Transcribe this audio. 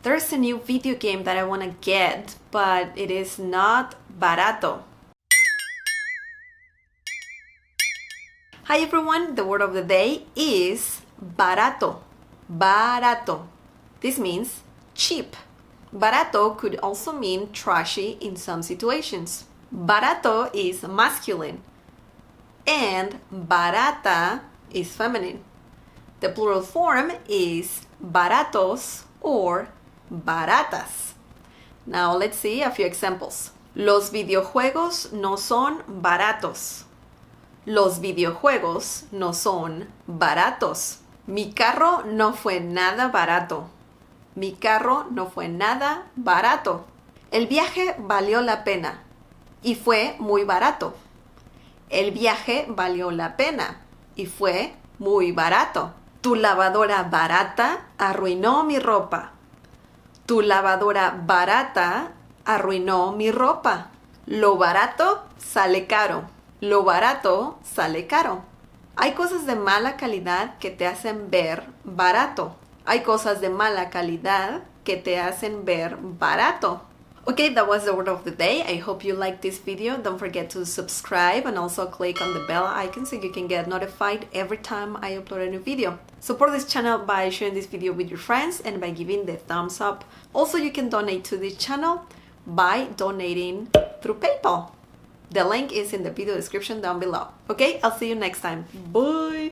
There's a new video game that I want to get, but it is not Barato. Hi everyone, the word of the day is barato. Barato. This means cheap. Barato could also mean trashy in some situations. Barato is masculine and barata is feminine. The plural form is baratos or baratas. Now let's see a few examples. Los videojuegos no son baratos. Los videojuegos no son baratos. Mi carro no fue nada barato. Mi carro no fue nada barato. El viaje valió la pena y fue muy barato. El viaje valió la pena y fue muy barato. Tu lavadora barata arruinó mi ropa. Tu lavadora barata arruinó mi ropa. Lo barato sale caro. Lo barato sale caro. Hay cosas de mala calidad que te hacen ver barato. Hay cosas de mala calidad que te hacen ver barato. Okay, that was the word of the day. I hope you liked this video. Don't forget to subscribe and also click on the bell icon so you can get notified every time I upload a new video. Support this channel by sharing this video with your friends and by giving the thumbs up. Also, you can donate to this channel by donating through PayPal. The link is in the video description down below. Okay, I'll see you next time. Bye!